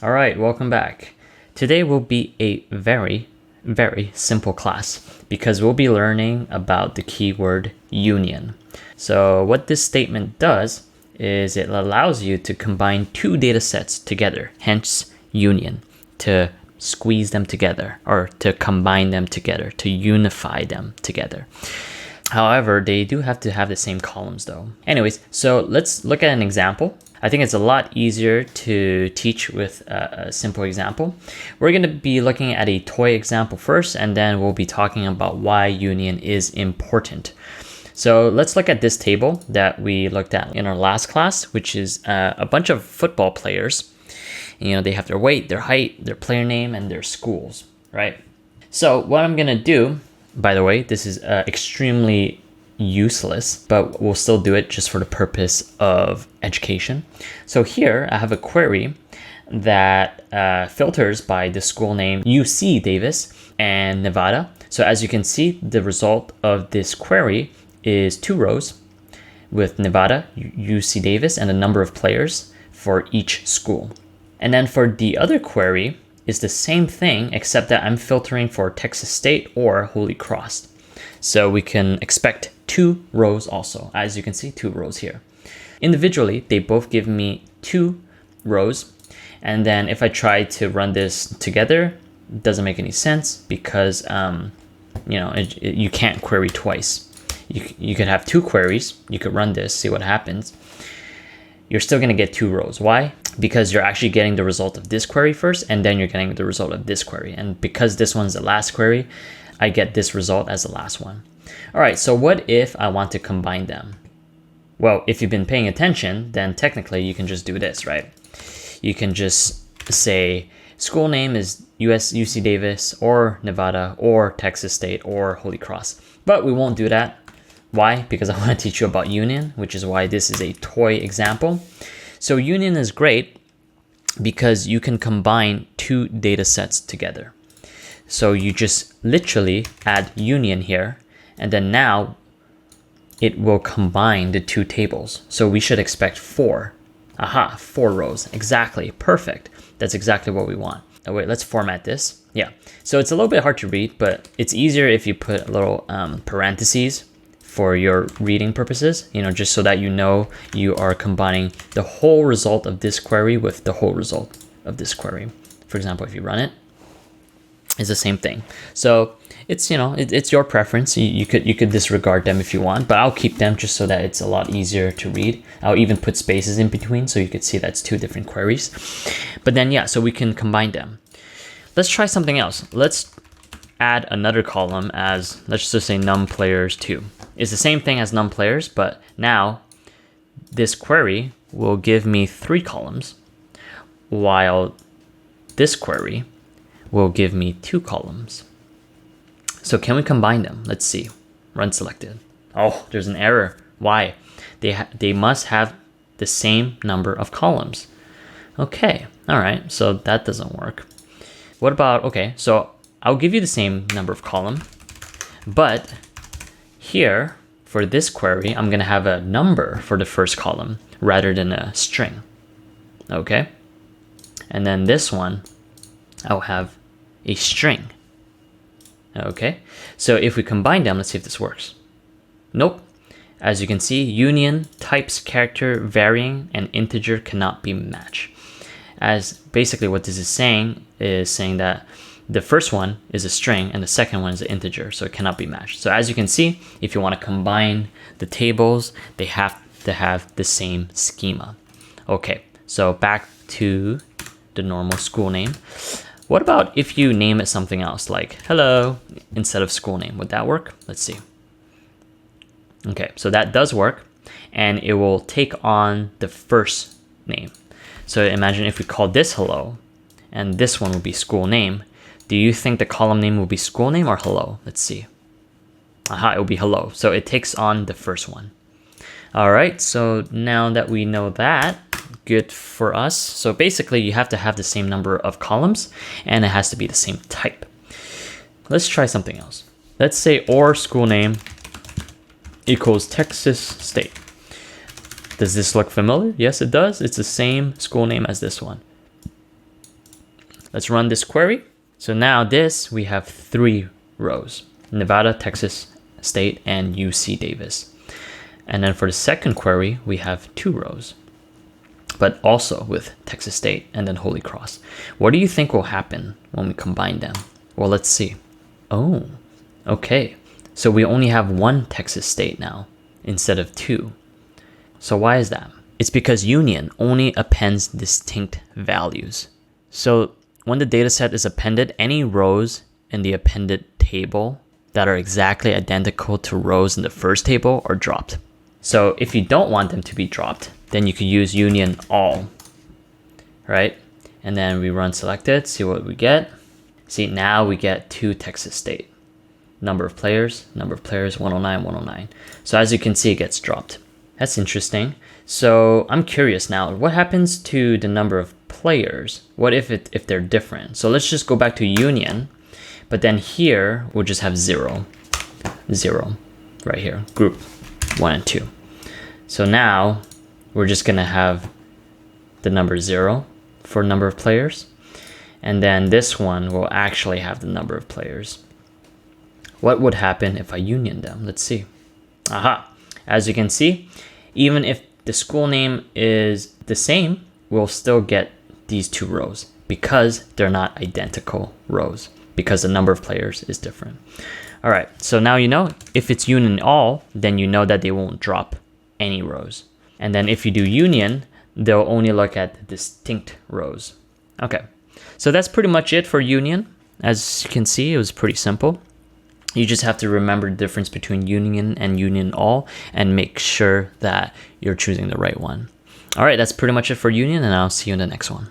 All right, welcome back. Today will be a very simple class because we'll be learning about the keyword union. So what this statement does is it allows you to combine two data sets together, hence union, to squeeze them together or to combine them together, to unify them together. However, they do have to have the same columns though. Anyways, so let's look at an example. I think it's a lot easier to teach with a simple example. We're going to be looking at a toy example first, and then we'll be talking about why union is important. So let's look at this table that we looked at in our last class, which is a bunch of football players. You know, they have their weight, their height, their player name, and their schools, right? So what I'm going to do, by the way, this is extremely useless, but we'll still do it just for the purpose of education. So here I have a query that filters by the school name UC Davis and Nevada. So as you can see, the result of this query is 2 rows with Nevada, UC Davis, and the number of players for each school. And then for the other query is the same thing, except that I'm filtering for Texas State or Holy Cross. So we can expect 2 rows also. As you can see, 2 rows here. Individually, they both give me 2 rows. And then if I try to run this together, it doesn't make any sense because you can't query twice. You could have 2 queries. You could run this, see what happens. You're still going to get 2 rows. Why? Because you're actually getting the result of this query first, and then you're getting the result of this query. And because this one's the last query, I get this result as the last one. All right, so what if I want to combine them? Well, if you've been paying attention, then technically you can just do this, right? You can just say school name is UC Davis or Nevada or Texas State or Holy Cross. But we won't do that. Why? Because I want to teach you about union, which is why this is a toy example. So union is great because you can combine 2 data sets together. So you just literally add union here, and then now it will combine the 2 tables. So we should expect 4. 4 rows. Exactly. Perfect. That's exactly what we want. Oh, wait, let's format this. Yeah. So it's a little bit hard to read, but it's easier if you put a little parentheses for your reading purposes, just so that you are combining the whole result of this query with the whole result of this query. For example, if you run it, it's the same thing. So it's it's your preference. You could disregard them if you want, but I'll keep them just so that it's a lot easier to read. I'll even put spaces in between so you could see that's 2 different queries. But then so we can combine them. Let's try something else. Let's add another column as, let's just say num players 2. It's the same thing as num players, but now this query will give me 3 columns, while this query will give me 2 columns. So can we combine them? Let's see. Run selected. Oh, there's an error. Why? They must have the same number of columns. Okay, all right, so that doesn't work. What about, okay, so I'll give you the same number of column, but here for this query, I'm gonna have a number for the first column rather than a string, okay? And then this one, I'll have a string. Okay, so if we combine them, let's see if this works. Nope. As you can see, union, types, character, varying, and integer cannot be matched. As basically what this is saying that the first one is a string and the second one is an integer, so it cannot be matched. So as you can see, if you want to combine the tables, they have to have the same schema. Okay, so back to the normal school name. What about if you name it something else, like hello, instead of school name? Would that work? Let's see. Okay, so that does work, and it will take on the first name. So imagine if we call this hello, and this one will be school name. Do you think the column name will be school name or hello? Let's see. It will be hello. So it takes on the first one. All right, so now that we know that, good for us. So basically you have to have the same number of columns and it has to be the same type. Let's try something else. Let's say or school name equals Texas State. Does this look familiar? Yes, it does. It's the same school name as this one. let's run this query. So now this, we have 3 rows, Nevada, Texas State, and UC Davis. And then for the second query, we have 2 rows, but also with Texas State and then Holy Cross. What do you think will happen when we combine them? Well, let's see. Oh, okay. So we only have 1 Texas State now instead of 2. So why is that? It's because union only appends distinct values. So when the dataset is appended, any rows in the appended table that are exactly identical to rows in the first table are dropped. So if you don't want them to be dropped, then you could use union all, right? And then we run selected, see what we get. See, now we get 2 Texas State. Number of players, 109, 109. So as you can see, it gets dropped. That's interesting. So I'm curious now, what happens to the number of players? What if they're different? So let's just go back to union, but then here we'll just have 0, 0 right here, group 1 and 2. So now we're just gonna have the number 0 for number of players, and then this one will actually have the number of players. What would happen if I union them? Let's see. Aha, as you can see, even if the school name is the same, we'll still get these 2 rows because they're not identical rows, because the number of players is different. All right, so now you know if it's union all, then you know that they won't drop any rows. And then if you do union, they'll only look at the distinct rows. Okay, so that's pretty much it for union. As you can see, it was pretty simple. You just have to remember the difference between union and union all and make sure that you're choosing the right one. All right, that's pretty much it for union, and I'll see you in the next one.